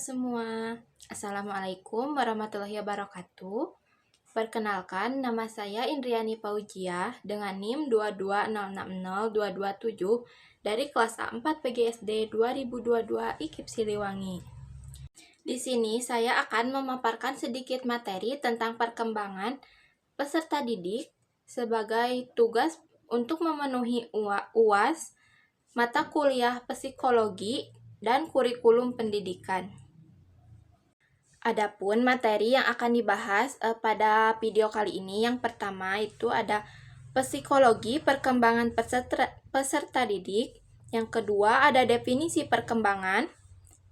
semua, Assalamualaikum warahmatullahi wabarakatuh. Perkenalkan, nama saya Indriani Paujiah dengan NIM 220602227 dari kelas A4 PGSD 2022 IKIP Siliwangi. Di sini saya akan memaparkan sedikit materi tentang perkembangan peserta didik sebagai tugas untuk memenuhi UAS, mata kuliah psikologi, dan kurikulum pendidikan. Adapun materi yang akan dibahas pada video kali ini, yang pertama itu ada psikologi perkembangan peserta didik, yang kedua ada definisi perkembangan,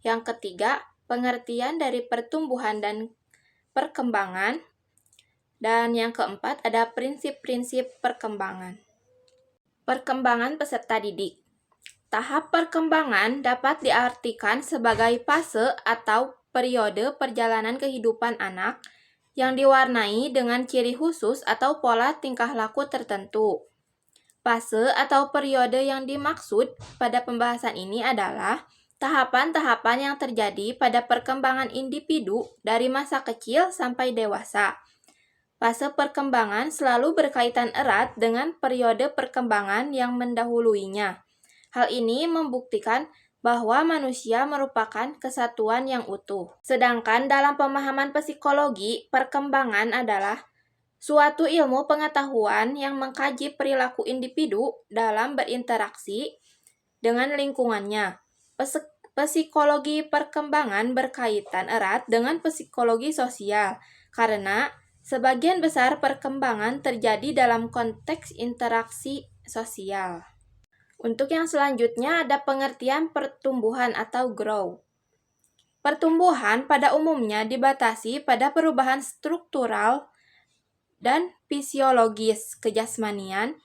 yang ketiga pengertian dari pertumbuhan dan perkembangan, dan yang keempat ada prinsip-prinsip perkembangan. Perkembangan peserta didik. Tahap perkembangan dapat diartikan sebagai fase atau periode perjalanan kehidupan anak yang diwarnai dengan ciri khusus atau pola tingkah laku tertentu. Fase atau periode yang dimaksud pada pembahasan ini adalah tahapan-tahapan yang terjadi pada perkembangan individu dari masa kecil sampai dewasa. Fase perkembangan selalu berkaitan erat dengan periode perkembangan yang mendahuluinya. Hal ini membuktikan bahwa manusia merupakan kesatuan yang utuh. Sedangkan dalam pemahaman psikologi, perkembangan adalah suatu ilmu pengetahuan yang mengkaji perilaku individu dalam berinteraksi dengan lingkungannya. Psikologi perkembangan berkaitan erat dengan psikologi sosial, karena sebagian besar perkembangan terjadi dalam konteks interaksi sosial. Untuk yang selanjutnya ada pengertian pertumbuhan atau grow. Pertumbuhan pada umumnya dibatasi pada perubahan struktural dan fisiologis kejasmanian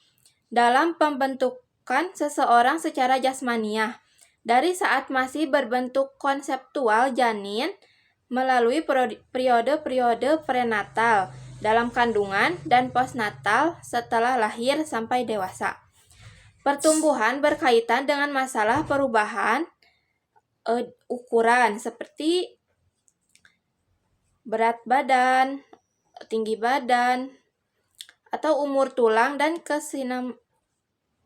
dalam pembentukan seseorang secara jasmaniah dari saat masih berbentuk konseptual janin melalui periode-periode prenatal dalam kandungan dan postnatal setelah lahir sampai dewasa. Pertumbuhan berkaitan dengan masalah perubahan ukuran seperti berat badan, tinggi badan, atau umur tulang dan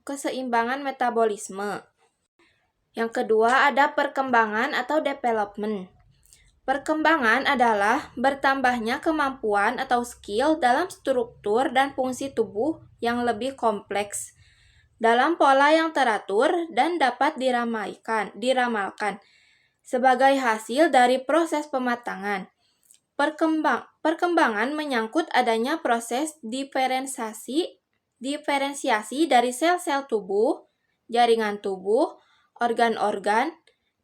keseimbangan metabolisme. Yang kedua ada perkembangan atau development. Perkembangan adalah bertambahnya kemampuan atau skill dalam struktur dan fungsi tubuh yang lebih kompleks dalam pola yang teratur dan dapat diramalkan sebagai hasil dari proses pematangan. Perkembangan menyangkut adanya proses diferensiasi dari sel-sel tubuh, jaringan tubuh, organ-organ,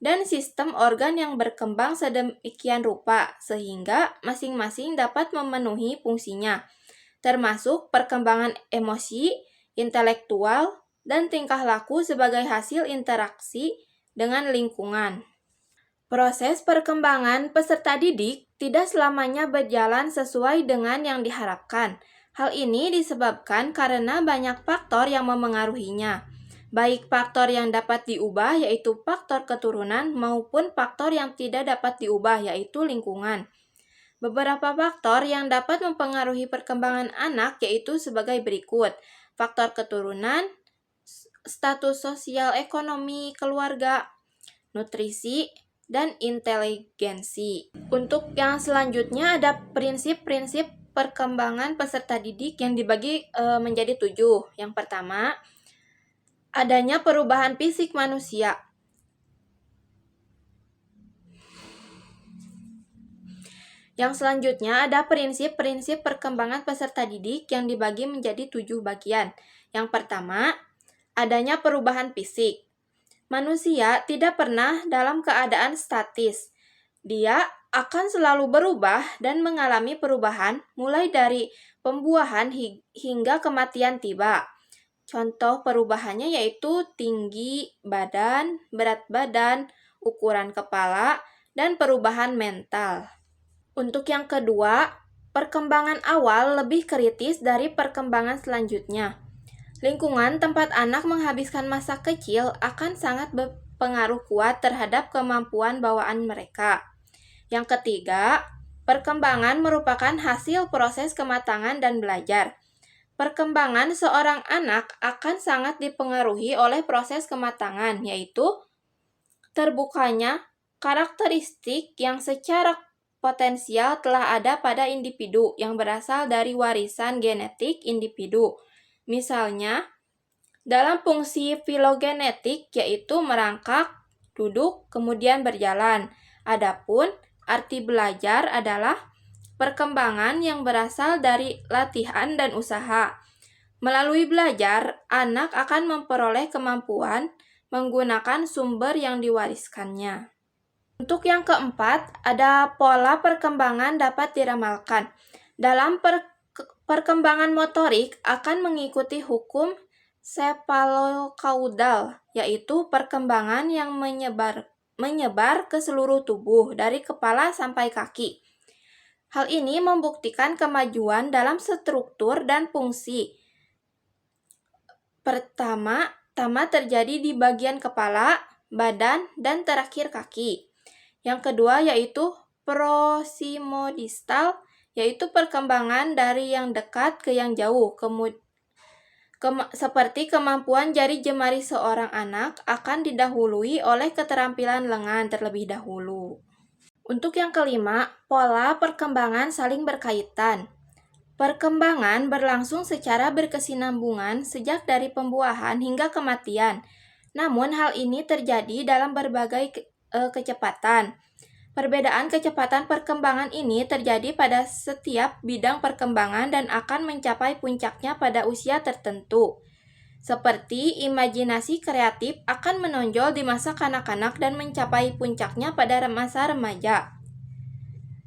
dan sistem organ yang berkembang sedemikian rupa sehingga masing-masing dapat memenuhi fungsinya, termasuk perkembangan emosi, intelektual, dan tingkah laku sebagai hasil interaksi dengan lingkungan. Proses perkembangan peserta didik tidak selamanya berjalan sesuai dengan yang diharapkan. Hal ini disebabkan karena banyak faktor yang memengaruhinya, baik faktor yang dapat diubah yaitu faktor keturunan maupun faktor yang tidak dapat diubah yaitu lingkungan. Beberapa faktor yang dapat mempengaruhi perkembangan anak yaitu sebagai berikut: faktor keturunan, status sosial ekonomi keluarga, nutrisi, dan inteligensi. Untuk yang selanjutnya ada prinsip-prinsip perkembangan peserta didik yang dibagi menjadi 7. Yang pertama, adanya perubahan fisik manusia. Yang selanjutnya ada prinsip-prinsip perkembangan peserta didik yang dibagi menjadi 7 bagian. Yang pertama, adanya perubahan fisik. Manusia tidak pernah dalam keadaan statis. Dia akan selalu berubah dan mengalami perubahan mulai dari pembuahan hingga kematian tiba. Contoh perubahannya yaitu tinggi badan, berat badan, ukuran kepala, dan perubahan mental. Untuk yang kedua, perkembangan awal lebih kritis dari perkembangan selanjutnya. Lingkungan tempat anak menghabiskan masa kecil akan sangat berpengaruh kuat terhadap kemampuan bawaan mereka. Yang ketiga, perkembangan merupakan hasil proses kematangan dan belajar. Perkembangan seorang anak akan sangat dipengaruhi oleh proses kematangan, yaitu terbukanya karakteristik yang secara potensial telah ada pada individu yang berasal dari warisan genetik individu. Misalnya, dalam fungsi filogenetik yaitu merangkak, duduk, kemudian berjalan. Adapun arti belajar adalah perkembangan yang berasal dari latihan dan usaha. Melalui belajar, anak akan memperoleh kemampuan menggunakan sumber yang diwariskannya. Untuk yang keempat, ada pola perkembangan dapat diramalkan. Dalam perkembangan motorik akan mengikuti hukum cephalocauda, yaitu perkembangan yang menyebar ke seluruh tubuh dari kepala sampai kaki. Hal ini membuktikan kemajuan dalam struktur dan fungsi. Pertama terjadi di bagian kepala, badan, dan terakhir kaki. Yang kedua yaitu prosimodistal, yaitu perkembangan dari yang dekat ke yang jauh. Seperti kemampuan jari jemari seorang anak akan didahului oleh keterampilan lengan terlebih dahulu. Untuk yang kelima, pola perkembangan saling berkaitan. Perkembangan berlangsung secara berkesinambungan sejak dari pembuahan hingga kematian. Namun hal ini terjadi dalam berbagai kecepatan. Perbedaan kecepatan perkembangan ini terjadi pada setiap bidang perkembangan dan akan mencapai puncaknya pada usia tertentu. Seperti imajinasi kreatif akan menonjol di masa kanak-kanak dan mencapai puncaknya pada masa remaja.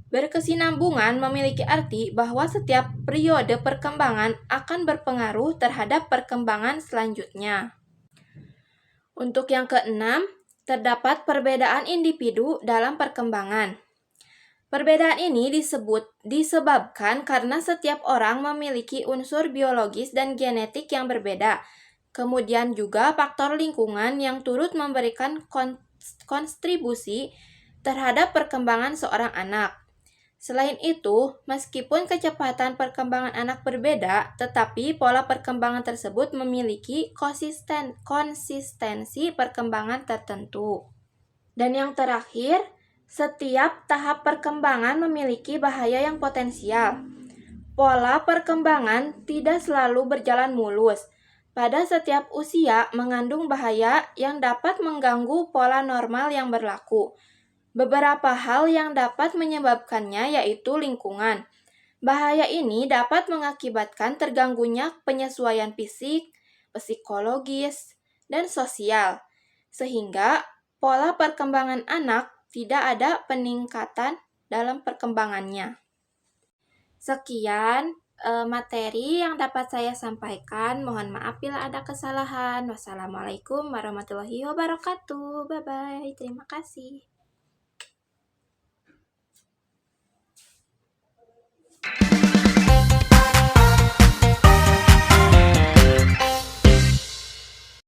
Berkesinambungan memiliki arti bahwa setiap periode perkembangan akan berpengaruh terhadap perkembangan selanjutnya. Untuk yang keenam, terdapat perbedaan individu dalam perkembangan. Perbedaan ini disebabkan karena setiap orang memiliki unsur biologis dan genetik yang berbeda. Kemudian juga faktor lingkungan yang turut memberikan kontribusi terhadap perkembangan seorang anak. Selain itu, meskipun kecepatan perkembangan anak berbeda, tetapi pola perkembangan tersebut memiliki konsistensi perkembangan tertentu. Dan yang terakhir, setiap tahap perkembangan memiliki bahaya yang potensial. Pola perkembangan tidak selalu berjalan mulus. Pada setiap usia mengandung bahaya yang dapat mengganggu pola normal yang berlaku. Beberapa hal yang dapat menyebabkannya yaitu lingkungan. Bahaya ini dapat mengakibatkan terganggunya penyesuaian fisik, psikologis, dan sosial, sehingga pola perkembangan anak tidak ada peningkatan dalam perkembangannya. Sekian materi yang dapat saya sampaikan. Mohon maaf bila ada kesalahan. Wassalamualaikum warahmatullahi wabarakatuh. Bye-bye. Terima kasih.